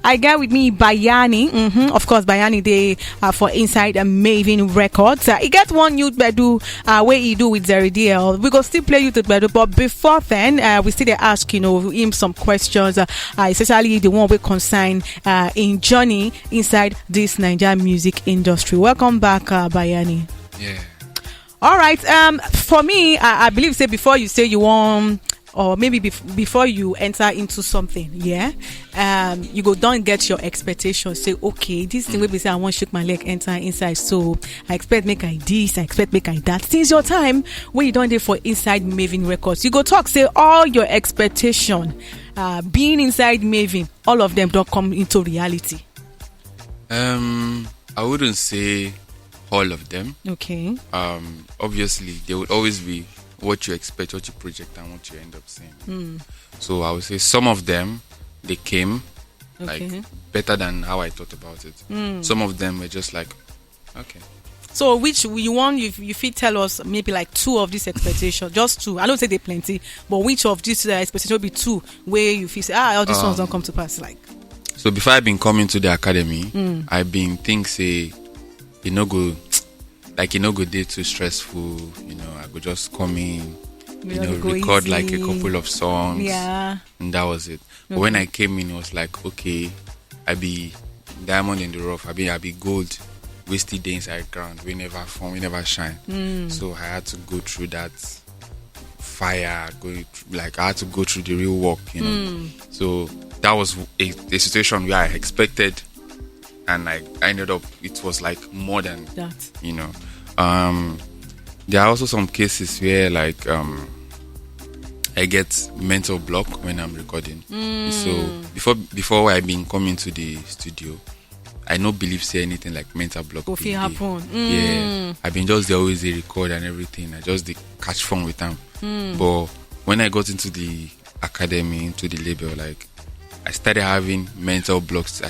I got with me Bayanni. Of course, Bayanni, they are for Inside Maven Records. He get one new bedu where he do with Zeridiel. We go still play you the bedu, but before then, we still they ask him some questions, especially the one we consign in journey inside this Naija music industry. Welcome back, Bayanni. Yeah. All right. For me, I believe say before you say you want, or maybe before you enter into something, you go down get your expectations. Say, okay, this thing will be say I want to shake my leg, enter inside. So I expect make I this, I expect make I that. Since your time when you done there for Inside Maven Records, you go talk say all your expectation, being inside Maven, all of them don't come into reality. I wouldn't say all of them. Okay. Obviously, there would always be what you expect, what you project, and what you end up saying. So I would say some of them, they came like better than how I thought about it. Some of them were just like, okay. So which you want, you fit tell us maybe like two of these expectations, just two. I don't say they plenty, but which of these expectations will be two where you feel say, all these ones don't come to pass? Like. So before I've been coming to the academy, I've been think say, go day too stressful, I could just come in, record easy. Like a couple of songs, and that was it. But when I came in, it was like, okay, I be diamond in the rough, I be gold, we still day inside ground, we never form, we never shine. So I had to go through that fire, I had to go through the real work, So that was a situation where I expected. And I ended up, it was like more than that, There are also some cases where like I get mental block when I'm recording. So before I've been coming to the studio, I no believe say anything like mental block. If it happen. Yeah, I've been just there always they record and everything. I just they catch fun with them. But when I got into the academy, into the label, like I started having mental blocks.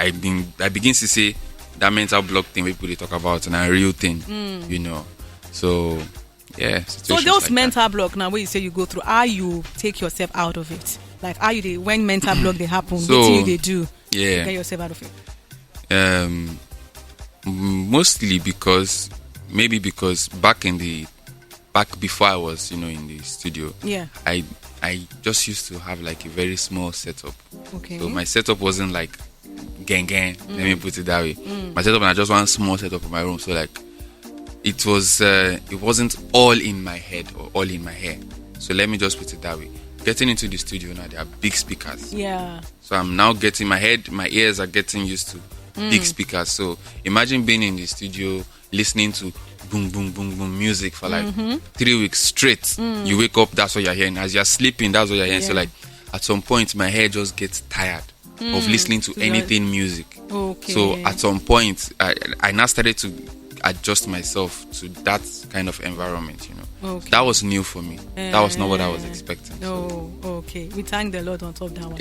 I begin to say that mental block thing people they talk about and a real thing, So yeah. So those like mental block now where you say you go through, how you take yourself out of it? Like how you when mental block they happen, what do they do? Yeah. Get yourself out of it. Mostly because back before I was, in the studio. Yeah. I just used to have like a very small setup. Okay. So my setup wasn't like gang. Let me put it that way. My setup, and I just one small setup in my room. So like, it wasn't all in my head or all in my hair. So let me just put it that way. Getting into the studio now, there are big speakers. Yeah. So I'm now getting my ears are getting used to big speakers. So imagine being in the studio, listening to boom, boom, boom, boom music for like 3 weeks straight. You wake up, that's what you're hearing. As you're sleeping, that's what you're hearing. So like, at some point, my hair just gets tired of listening to anything music. Okay. So at some point, I now started to adjust myself to that kind of environment, Okay. That was new for me. That was not what I was expecting. Okay. We thank the Lord on top of that one.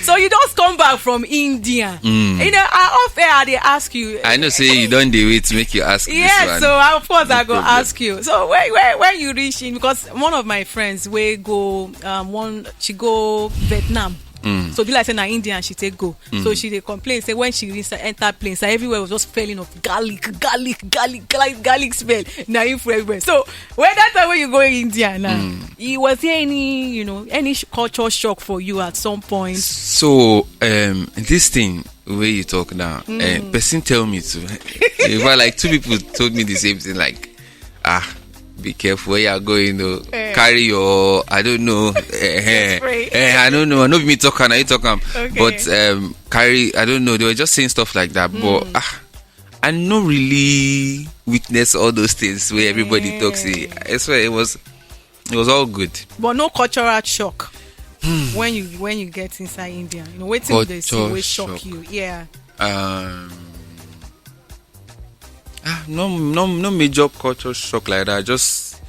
So you just come back from India. Off air they ask you. I know, say you don't do it to make you ask. Yeah, this one. So of course I go ask you. So when you reach in, because one of my friends we go she go Vietnam. So be like say na Indian she take go. So she dey complain say when she enter plane, so everywhere was just smelling of garlic smell. Now for everywhere. So when that time when you go in India now, was there any culture shock for you at some point? So this thing where you talk now, person tell me to. In fact, like two people told me the same thing. Like, be careful where you're going. Carry your, I don't know. I don't know. I know me talking. I talk but carry. I don't know. They were just saying stuff like that. But I don't really witness all those things where everybody talks. I swear it was all good. But no cultural shock when you get inside India. Waiting they see will shock you. Yeah. No major culture shock like that. Just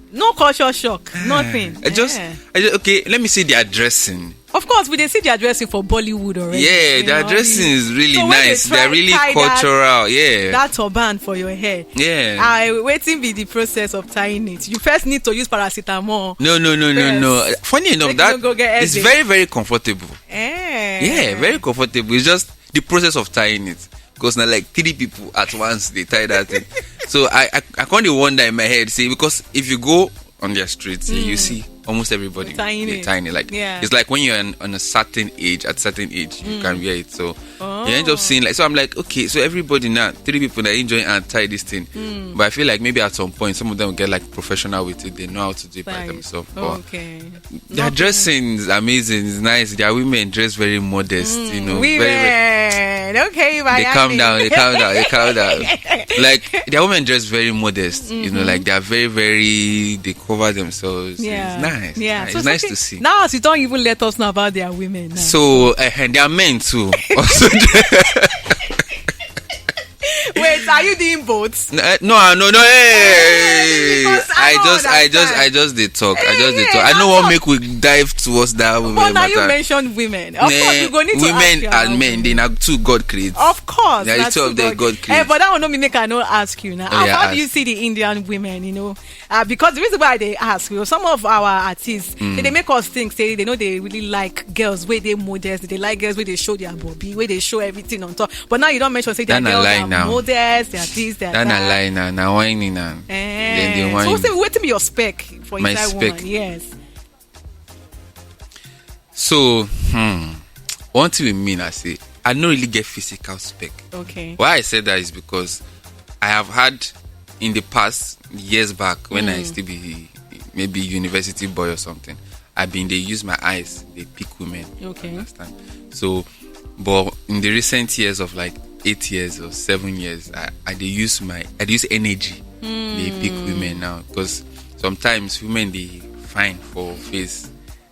no culture shock. Nothing. Okay, let me say the dressing. Of because we dey see their dressing for Bollywood already. Yeah, their dressing is really nice. They're really cultural. That turban for your hair. Yeah. Waiting be the process of tying it. You first need to use paracetamol. No. Funny enough, that it's very, very comfortable. Yeah, very comfortable. It's just the process of tying it. Because now like 3 people at once they tie that thing. So I can't wonder in my head, see, because if you go on their streets, you see almost everybody tiny. Like it's like when you're on a certain age, you can wear it. So you end up seeing like, so I'm like, okay, so everybody now 3 people that enjoy and tie this thing. But I feel like maybe at some point some of them will get like professional with it. They know how to do it by themselves. Their dressing is amazing, it's nice. Their women dress very modest, you know. Women, okay, they calm down. Like their women dress very modest, you know, like they are very, very, they cover themselves. Yeah. It's nice. Yeah. It's nice to see. Now, you don't even let us know about their women now. So, and their men too. Also, wait, are you doing both? No. Hey, I just they talk. I know what make we dive towards that women. But now you mentioned women. Of course, you go need to ask women and men. They are 2 God creates. Of course, there are 2 of them God creates. But that will not make I not ask you now. How do you see the Indian women? You know, because the reason why they ask, you know, some of our artists they make us think, say they know they really like girls where they modest. They like girls where they show their bobby, where they show everything on top. But now you don't mention say their girls are modest. They are this, they are that. That's a lie now. Now whining now. Then they whine. So say wait to be your spec for my inside spec. woman. Yes. So one thing with me, I say I don't really get physical spec. Okay. Why I said that is because I have had in the past years back when I used to be maybe university boy or something. They use my eyes, they pick women. Okay. Understand? So, but in the recent years of like 8 years or 7 years, I use energy. They pick women now because sometimes women they fine for face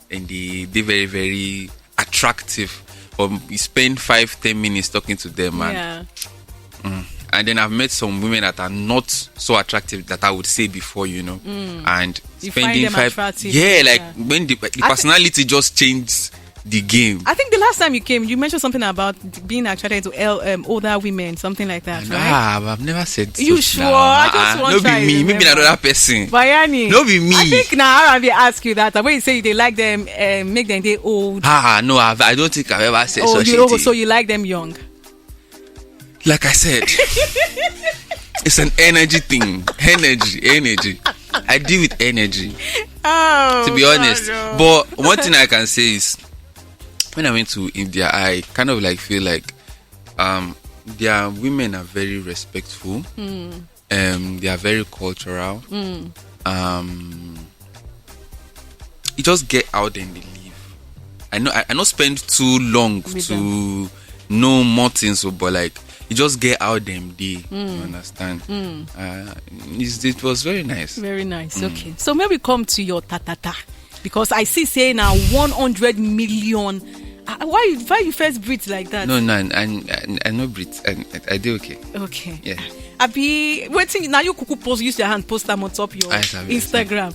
and they very, very attractive. But you spend 5-10 minutes talking to them and then I've met some women that are not so attractive that I would say before, you know, and you spending find them attractive. When the personality just changed the game. I think the last time you came, you mentioned something about being attracted to older women, something like that, right? I've never said so. You sure? I just want to be me. Maybe another person. Bayanni. No be me. I think now R&B ask you that. When you say they like them, make them they old. No, I don't think I've ever said so. So you like them young? Like I said, it's an energy thing. Energy. I deal with energy. To be honest. No. But one thing I can say is, when I went to India, I kind of like feel like their women are very respectful. They are very cultural. You just get out and they leave. I not spend too long with to know more things, but like you just get out them day. You understand? It was very nice. Very nice. Okay. So maybe come to your ta-ta-ta. Because I see say now 100 million. Why you first breathe like that? No, I no breathe. I do okay. Okay. Yeah. Abi waiting now you kuku post use your hand post them on top your Instagram.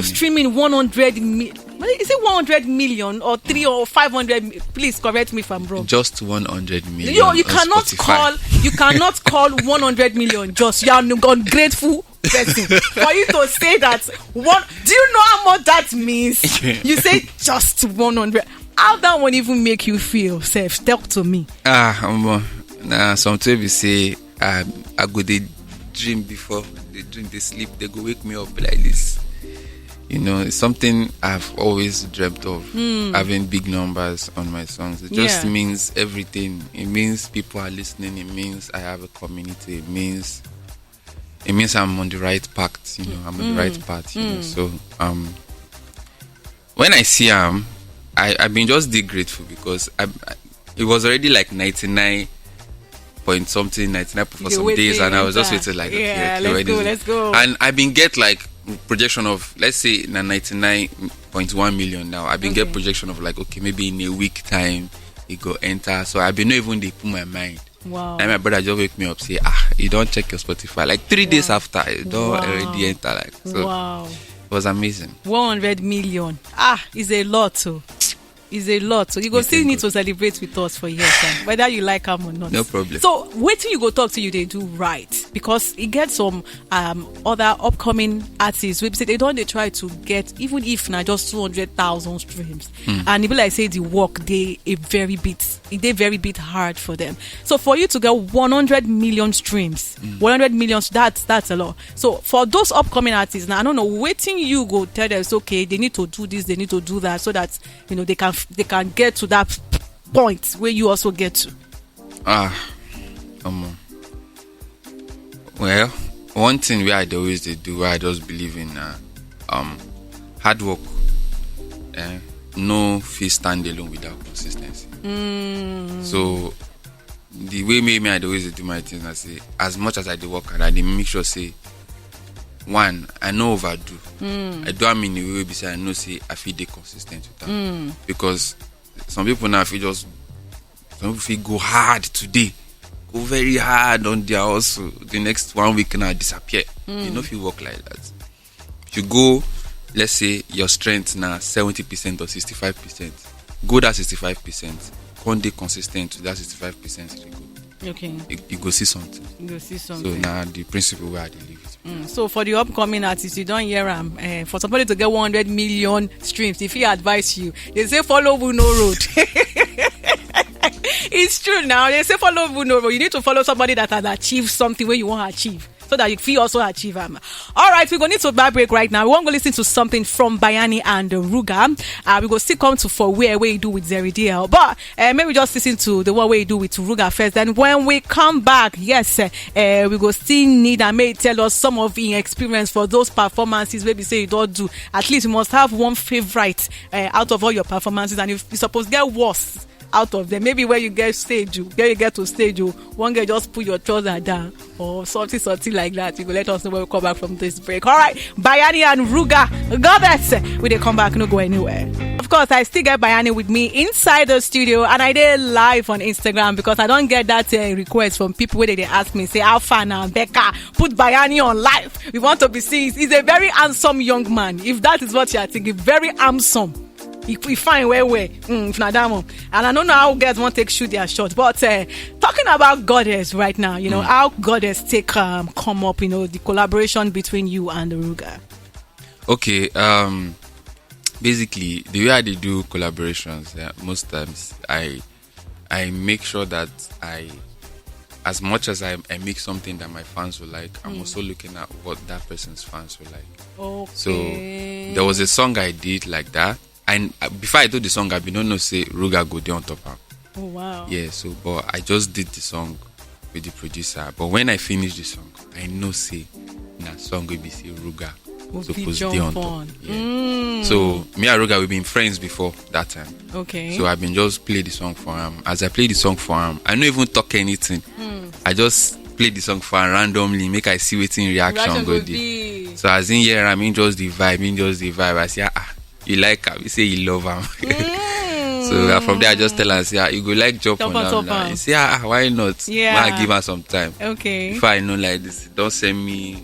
Streaming 100 million. Is it 100 million or 3 or 500? Please correct me if I'm wrong. Just 100 million. You cannot call 100 million. Just you are ungrateful person for you to say that one. Do you know how much that means? You say just 100. How that one even make you feel? Self, talk to me. Sometimes we say I go they dream before they dream, they sleep, they go wake me up like this. You know, it's something I've always dreamt of, having big numbers on my songs. It just means everything. It means people are listening. It means I have a community. It means I'm on the right path. You know, I'm on the right path. You know, so when I see I've been just grateful because it was already like 99 point something, 99 for some days, and I was just waiting like, let's go. And I've been get like projection of, let's say 99.1 million now. I've been get projection of like, okay, maybe in a week time it go enter. So I've been not even they put my mind. Wow. And my brother just wake me up, say, you don't check your Spotify. Like 3 days after, it don't already enter. Like, so it was amazing. 100 million. Is a lot too. It's a lot. So you go still need to celebrate with us for years, whether you like them or not. No problem. So wait till you go talk to you, they do right. Because it gets some other upcoming artists. We say they try to get, even if not just 200,000 streams. And people like say the work, they very bit hard for them. So for you to get 100 million streams, 100 million, that's a lot. So for those upcoming artists, now I don't know, waiting you go tell them it's okay, they need to do this, they need to do that, so that they can get to that point where you also get to. Well, one thing where I always do, where I just believe in hard work. No fit stand alone without consistency. So the way me I always do my things, I say as much as I do work hard, I make sure say one, I know overdo. I do mean the way beside I know say I feel they consistent with that. Because some people now feel go hard today, go very hard on their hustle. The next 1 week now disappear. You know if you work like that. If you go, let's say your strength now 70% or 65%, go that 65%. One day consistent to that 65%. You go. Okay. You go see something. So now the principle where I live it. So for the upcoming artists, you don't hear for somebody to get 100 million streams, if he advise you, they say follow who no road. It's true now. They say follow who no road. You need to follow somebody that has achieved something where you want to achieve, so that you feel also achieve them. All right, we're going to need to buy break right now. We want to go listen to something from Bayanni and Ruga. We go still come to for where you do with Zeridiel, but maybe just listen to the one where you do with Ruga first. Then when we come back, yes, we go still need and may tell us some of the experience for those performances. Maybe say you don't do. At least you must have one favorite out of all your performances, and if you suppose get worse out of them, maybe when you get to stage, one guy just put your trouser down or something like that. You go let us know when we come back from this break. All right, Bayanni and Ruga, goddess, we they come back, no go anywhere. Of course, I still get Bayanni with me inside the studio, and I did live on Instagram because I don't get that request from people where they ask me, say, how far now, Becca, put Bayanni on live. We want to be seen. He's a very handsome young man. If that is what you are thinking, very handsome. We find where if not that one. And I don't know how guys want to shoot their shots, but talking about Goddess right now, how Goddess come up, the collaboration between you and the Ruga. Okay, basically the way I do collaborations, most times I make sure that as much as I make something that my fans will like, I'm also looking at what that person's fans will like. Okay. So there was a song I did like that. And before I do the song, I don't know say Ruga go there on top of. Oh wow. Yeah, so but I just did the song with the producer. But when I finish the song, I know say na song will be say Ruga supposed to be on top. Yeah. So me and Ruga we've been friends before that time. Okay. So I've been just play the song for him. As I play the song for him, I don't even talk anything. I just play the song for him randomly, make I see what in reaction go there. So as in here, I mean just the vibe. I say you like her, you say you love her. So from there I just tell her, say you go like jump on her. You say why not? Yeah. I give her some time. Okay. If I know like this, don't send me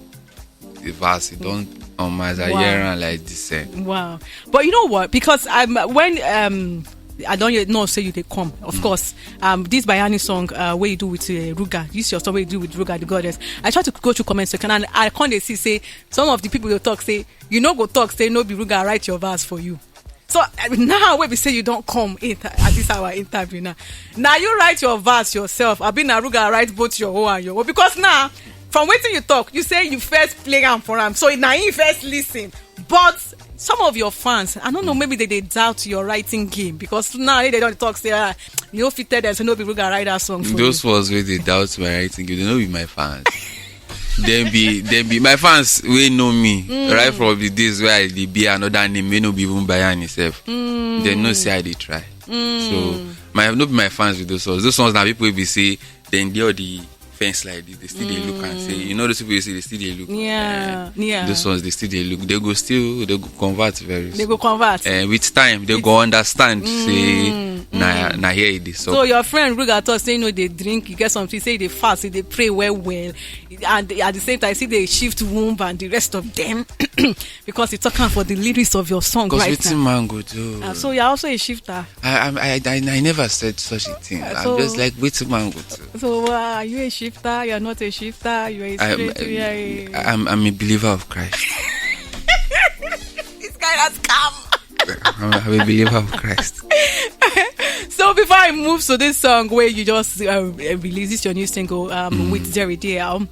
the verse. Don't as I hear her like this. Wow. But you know what? Because when I don't know say you they come. Of course, this Bayanni song where you do with Ruga, this your song where you do with Ruga the Goddess. I try to go to comment section and I can't say some of the people you talk say go talk say no be Ruga write your verse for you. So now when we say you don't come at this our interview now you write your verse yourself. I've been a Ruga write both your own and your own, because now from waiting you talk you say you first play am for him, so now you first listen. But some of your fans, I don't know, maybe they doubt your writing game, because now they don't talk say you know fitted them, so no people can write that song for those you. ones where they doubt my writing game, they know be my fans. Then be my fans will know me right from the days where I be another name may not be even Bayanni self. They know say I did try. So not be my fans with those ones. Those ones now people will be say then they are the fence like this, they still they look and say, those people you say they still they look. Yeah. Those ones they still they look. They go convert very soon. They go convert. With time they go understand. Say na here it is. So your friend look at us say they drink, you get something, say they fast, say they pray well, and at the same time see they shift womb and the rest of them because it's talking for the lyrics of your song right now. Because man go do. So you're also a shifter. I never said such a thing. I'm just like waiting man go do. So are you a shifter? You're not a shifter. You're a straight. I'm a believer of Christ. This guy has come. I'm a believer of Christ. So before I move to this song where you just release this your new single with Jerry Dale,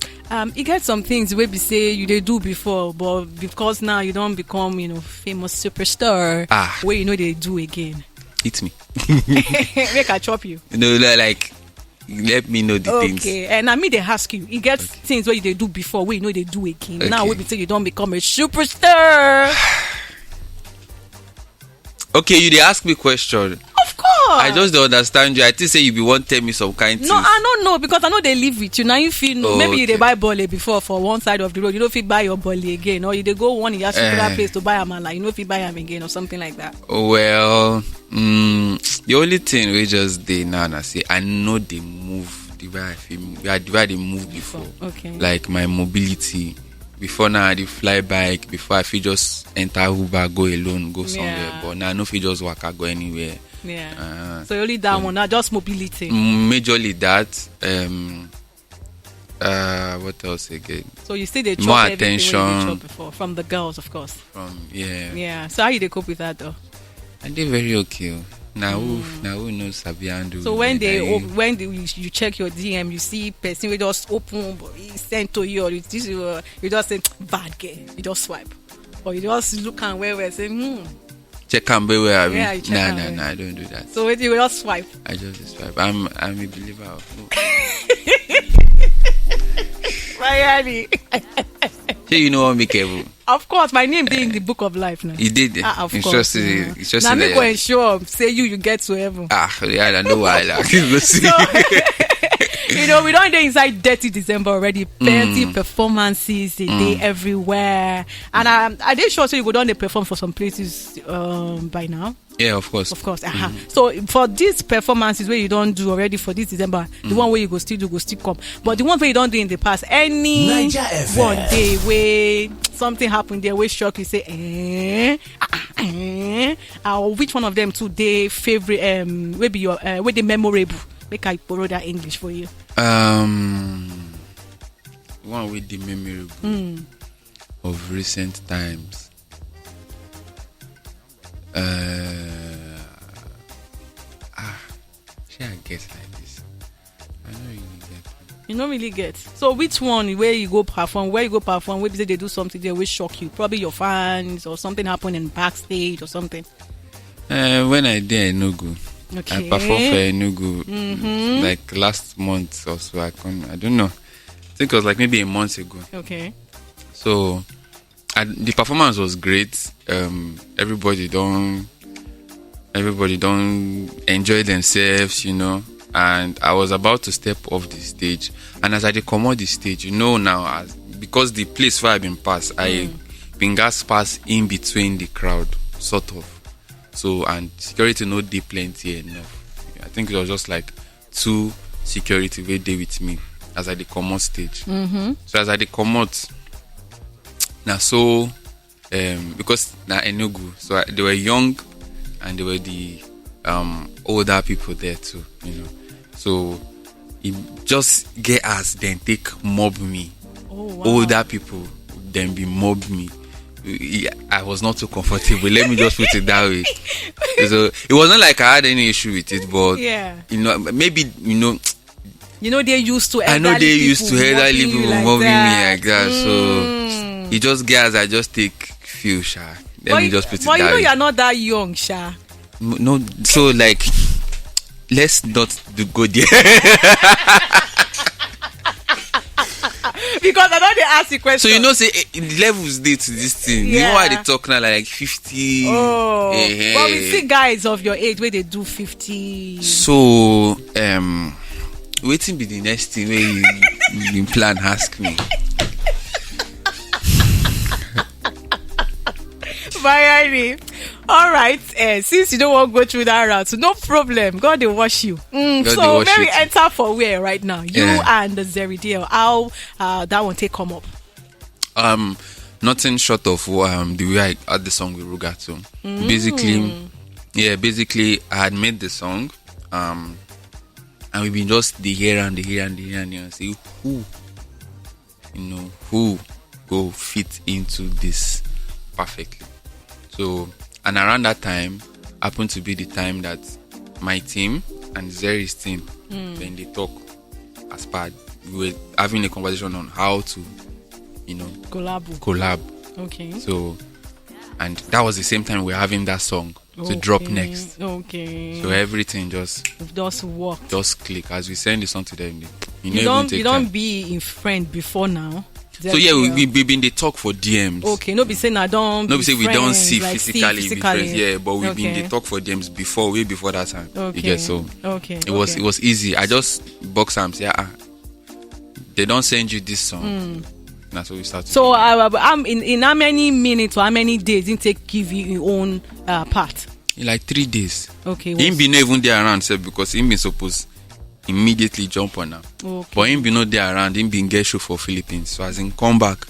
you get some things where we say you did do before, but because now you don't become famous superstar, where they do again. Hit me. Make I chop you. Like let me know the things. Okay, and I mean they ask you. You get things where they do before where they do again. Okay. Now we say you don't become a superstar. Okay, you dey ask me question. Of course. I just don't understand you. I think say you be want tell me some kind things. No, I don't know because I know they live with you. Now you feel maybe you dey buy bole before for one side of the road. You don't fit buy your bole again, or you dey go one particular place to buy a man like you know fit buy him again or something like that. Well, the only thing we just dey now and I say I know they move the way I feel, the way they move before. Okay. Like my mobility. Before now, I did fly bike. Before I feel just enter Uber, go alone, go somewhere. Yeah. But now I no feel just walk, I go anywhere. Yeah. So only that one, not just mobility. Majorly that. What else again? So you see the more attention before from the girls, of course. Yeah. So how you they cope with that though? I did very okay. Now who knows Sabiandu? So when you check your DM, you see person will just open, he send to you, or you just say bad girl, you just swipe, or you just look and where say check and where. Yeah, no, I don't do that. So you will just swipe. I just swipe. I'm a believer of. Bayanni. So you know what me careful. Of course, my name being the book of life now. You did. Of course. It's just now me go ensure say you get to heaven. I know why. We don't get inside dirty December already. Plenty performances, they day everywhere, and I did sure so you go down and perform for some places by now. Yeah, of course. So for these performances where you don't do already for this December, the one where you go still come. But the one where you don't do in the past, any one day where something happened there, where shock you say, or which one of them today favorite will be your where the memorable? Make I borrow that English for you. One with the memorable of recent times. Should I guess like this? I don't really get. You don't really get. So which one where you go perform? Where they do something there will shock you? Probably your fans or something happened in backstage or something. When I did Egungun. Okay. I performed for Egungun like last month or so. I don't know. I think it was like maybe a month ago. Okay. So the performance was great. Everybody don't enjoy themselves, And I was about to step off the stage, and as I come on the stage, now because the place where I've been passed, I been gas pass in between the crowd, sort of. So and security no dey plenty enough. I think it was just like 2 security wey dey with me as I come on stage. So as I come out. Now, so because now Enugu, so they were young and they were the older people there too, So it just get us then take mob me. Oh, wow. Older people then be mob me. I was not too comfortable. Let me just put it that way. So it wasn't like I had any issue with it, but maybe they used to. I know they used to elderly people mobbing me like that. So it just gets I just take few sha. Let me just put it that way. But you're not that young, sha. No, so like let's not go there. Because I know they ask the question. So say levels day to this thing. You know why they talk now like 50. Oh, well, we see guys of your age where they do 50. So waiting be the next thing where you plan ask me. Bayanni. All right. Since you don't want to go through that route, so no problem. God will wash you. So maybe enter for where right now? You and the Zeridiel. How that one take come up? Nothing short of the way I had the song with Rugato. Basically, I had made the song, and we've been just the here and say who go fit into this perfectly. So, and around that time happened to be the time that my team and Zeri's team, when they talk as part, we were having a conversation on how to, collab. Okay. So, and that was the same time we were having that song to drop next. Okay. So everything just worked. Just click. As we send the song to them, you don't be in friend before now. So we've been the talk for DMs. Okay, no be saying I don't. No be saying we don't see like physically. Yeah, but we've been the talk for DMs way before that time. Okay. You get so. Okay. It was easy. I just box them. Say, they don't send you this song. That's what we started. So I'm in how many minutes or how many days didn't take give you your own part? In like 3 days. Okay. Him be not even there around, sir, because him been supposed immediately jump on now. Okay. But him be not there around. Him been get show for Philippines, so as in come back.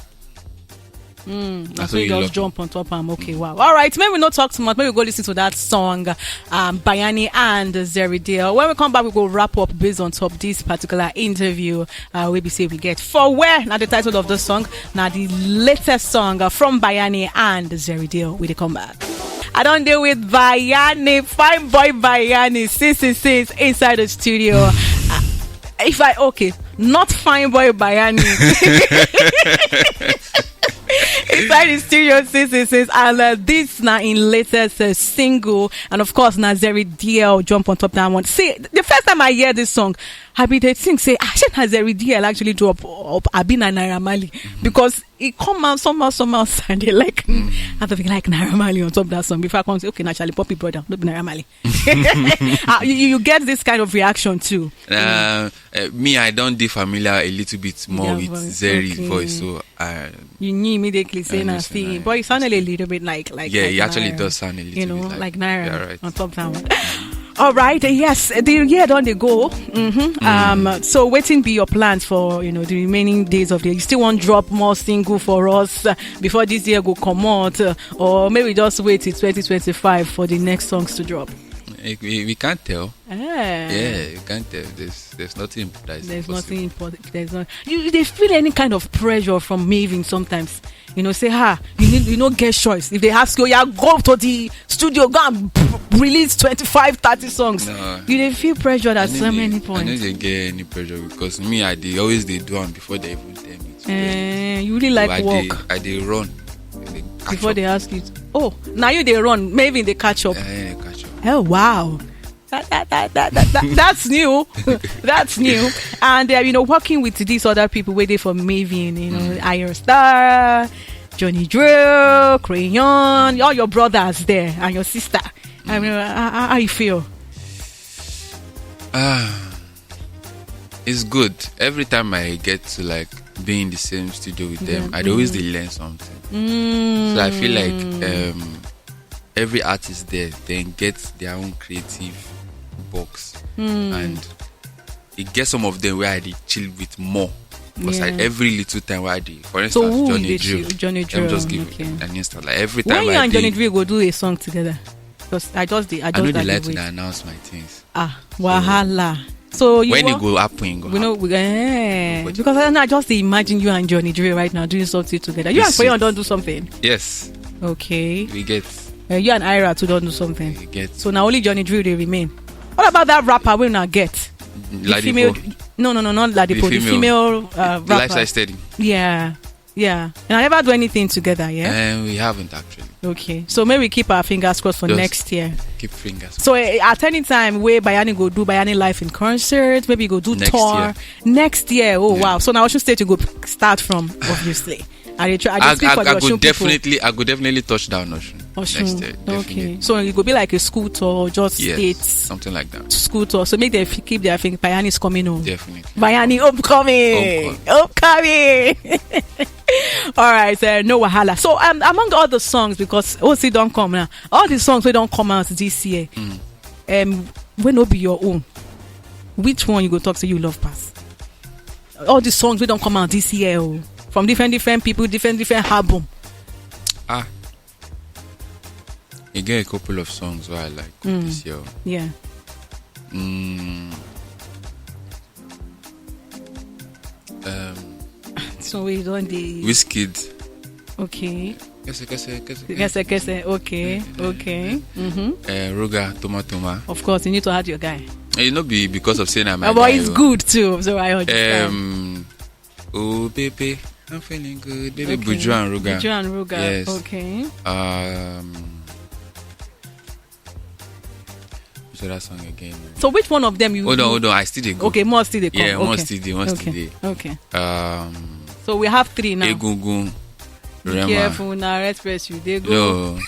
That's why you just jump on top of him. Okay, wow. All right, maybe we not talk too much. Maybe we go listen to that song, Bayanni and Zeridiel. When we come back, we go wrap up based on top this particular interview. We get for where now the title of the song. Now the latest song from Bayanni and Zeridiel. We come back. I don't deal with Bayanni, fine boy Bayanni, since inside the studio. Not fine boy Bayanni. Inside the studio, since and this now in latest single, and of course now Zeridiel jump on top that one. See, the first time I hear this song, I be they think say I should have Zeridiel actually drop up Abina Naira Marley because it come out somehow and they like I don't think like Naira Marley on top of that song before I come say okay naturally Poppy brother not Naira Marley. You get this kind of reaction too. Me I don't be familiar a little bit more with Zeri's voice, so you knew immediately saying I see, but it sounded a little bit like he actually does sound a little bit like Naira right. on top of that one. All right, yes, the year don't they go. So waiting be your plans for the remaining days of the year. You still want drop more single for us before this year go come out, or maybe just wait till 2025 for the next songs to drop. We can't tell. Yeah, you can't tell. There's nothing. There's nothing important. There's not. They feel any kind of pressure from Maven sometimes. Say you need get choice. If they ask you, go to the studio, go and release 25-30 songs. No, you feel pressured at so many points. I know they get any pressure because me, they always do them before they even tell me. You really like work. I run before they ask you. Now you they run. Maybe they catch up. They catch up. Oh wow. That's new. That's new. And working with these other people waiting for Maven, Iron Star, Johnny Drill, Crayon, all your brothers there and your sister. I mean, how you feel? It's good. Every time I get to be in the same studio with them, I'd always learn something. So I feel like every artist there then gets their own creative box, and it gets some of them where I chill with more. Because every little time where I do, for instance, Johnny Drill, just give an instant. Every time when you and Johnny Drill go do a song together, because I know they like to announce my things. Wahala. So when it go happen, because I just imagine you and Johnny Drill right now doing something together. You and Crayon don't do something. Yes. Okay. We get. You and Ira too don't do something. We get. So now only Johnny Drill they remain. What about that rapper we not get? The female. No, not Ladipo. The female rapper. Lifestyle Steady. Yeah. And I never do anything together. Yeah. We haven't actually. Okay, so maybe we keep our fingers crossed for next year. Keep fingers. So at any time where Bayanni go do Bayanni live in concert, maybe go do tour next year. Oh wow! So now Osun State to go start from obviously. I could definitely touch down Osun. Next year, okay, so it could be like a school tour or just states, something like that. School tour. So make them keep their thing. Bayanni is coming home. Definitely. Bayanni upcoming. All right, no wahala. So among all the songs, because OC don't come now, all the songs we don't come out this year, when no be your own, which one you go talk to you love pass? All the songs we don't come out this year, from different people, different album. You get a couple of songs where I like this year. Yeah. So we don't the Wizkid. Okay. Kese. Okay. Ruga, Toma Toma. Of course, you need to add your guy. You know, because of saying I'm my but guy. it's good too. So I understand. Oh baby, I'm feeling good. Baby, Buju and Ruga. Yes. Okay. So that song again. So which one of them you? Hold on. I still go. Okay, more still they come. Yeah, okay. more still they. Okay. So we have 3 now. Egungun, Rema. Be careful now, respect you. They go. No.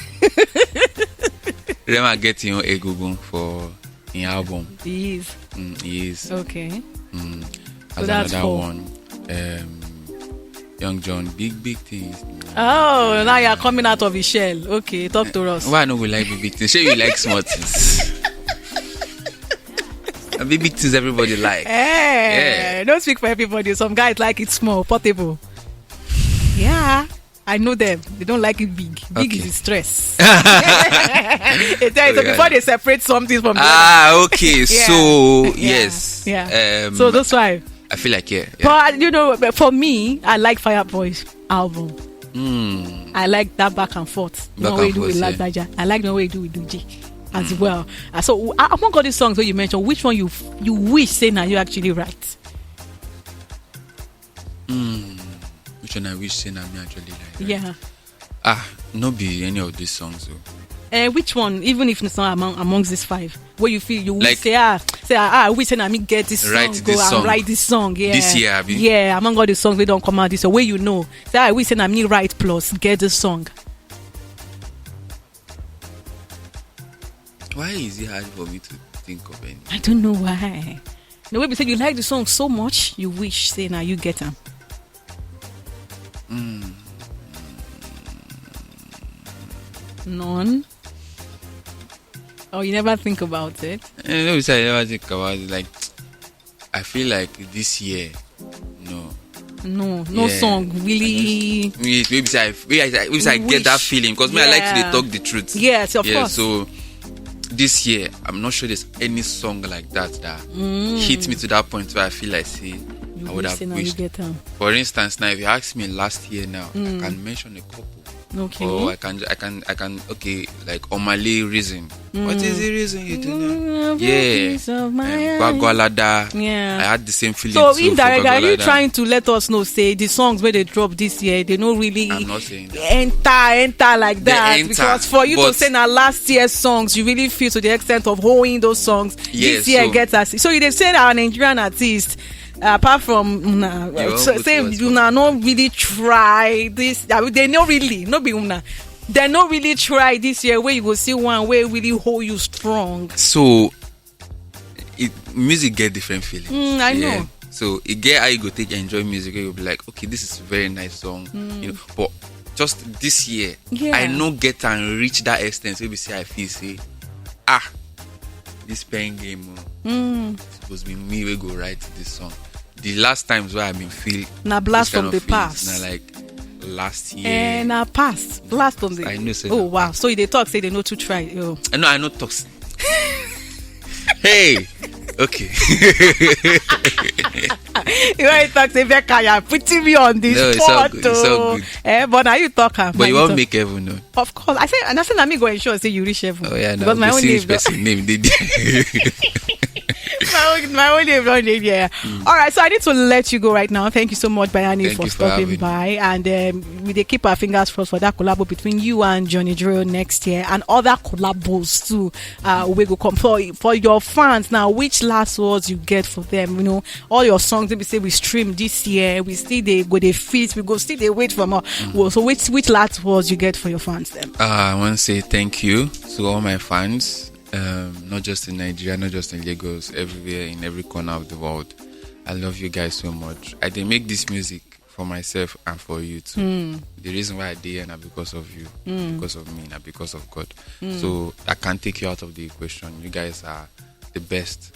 Rema getting on Egungun for an album. He is. He is. Okay. As that's another 4. one. Young John, big things. Oh, now you are coming out of his shell. Okay, talk to us. Why not we like big things? Sure, you like small things. And big things everybody like. Hey, don't speak for everybody. Some guys like it small, portable. Yeah, I know them. They don't like it big. Big is stress. So before they separate something from the other. Okay. So yes. Yeah. So those 5. I feel like But for me, I like Fireboy's album. I like that back and forth. The way you do with Naija. I like the way you do with Duji as well. So among all these songs that you mentioned, which one you wish say now you actually write? Which one I wish say now me actually like? Yeah. No be any of these songs though. Which one, even if it's not amongst these 5, where you feel you like, will say I wish I me get this song, write this song, this year, Abby. Yeah, among all the songs we don't come out this way, you know, say I wish I me write plus get this song. Why is it hard for me to think of any? I don't know why. The way we say you like the song so much, you wish say now you get them. None. Oh, you never think about it? I never think about it. Like, I feel like this year, no song really. Maybe I get that feeling because I like to talk the truth. Yes, of course. So this year, I'm not sure there's any song like that hit me to that point where I feel like I would have wished. For instance, now if you ask me last year now, I can mention a couple. Okay. Or I can like Omale reason. What is the reason you do now? Bagwalada. Yeah. I had the same feeling. So indirectly, are you trying to let us know, say the songs where they drop this year, they don't really I'm not saying that. enter like that? Because for you to say now last year's songs, you really feel to the extent of holding those songs. This year gets us. So you say that our Nigerian artists, apart from you not really try this. They not really they not really try this year where you go see one where really hold you strong. So music get different feelings. I know. So it get how you go take enjoy music. You'll be like, okay, this is a very nice song. But just this year, I no get and reach that extent. So we say I feel say this pen game supposed to be me we go write this song. The last times where I been feel na blast from the past. Na like last year. And blast from the. I know. Oh wow! So they talk say they know to try. I know talk. Hey, okay. You want to talk say Becca, putting me on this spot. It's all good. But now you talk. But you won't make heaven know. Of course, I say, and I say, let me go ensure say you reach heaven. Oh yeah, because my own name did. my own name, yeah. All right, so I need to let you go right now. Thank you so much, Bayanni, for stopping by, and we they keep our fingers crossed for that collab between you and Johnny Drill next year, and other collabos too. We go come for your fans now. Which last words you get for them? All your songs we say we stream this year. We still they fit. We go still they wait for more. So which last words you get for your fans then? I want to say thank you to all my fans. Not just in Nigeria, not just in Lagos, everywhere, in every corner of the world. I love you guys so much. I didn't make this music for myself and for you too. The reason why I did here now because of you, because of me, now because of God. So I can't take you out of the equation. You guys are the best.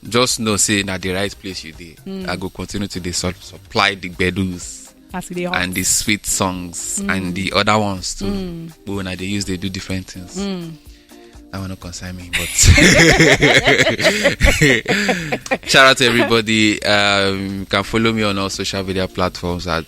Just know, say at the right place you did. I go continue to supply the bedus and the sweet songs and the other ones too. But when they do different things. I want to consign me, but shout out to everybody. You can follow me on all social media platforms at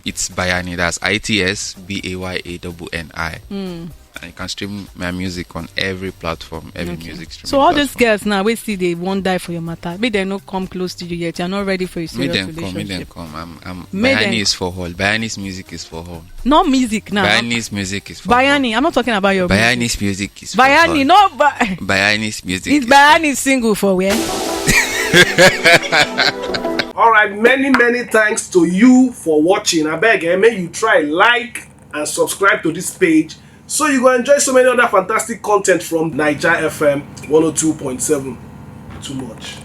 It's Bayanni. That's ITSBAYANNI. And you can stream my music on every platform, every music streaming. So all these girls now, we see they won't die for your matter. Maybe they not come close to you yet. You're not ready for a serious relationship. Make them come. Bayanni is for all. Bayanni's music is for all. No music now. Bayanni's music is for Bayanni. all. I'm not talking about your Bayanni's music is Bayanni, for all. no. Bayanni's music Is Bayanni single for where? All right, many thanks to you for watching. I beg, may you try like and subscribe to this page so you go enjoy so many other fantastic content from Naija FM 102.7. Too much.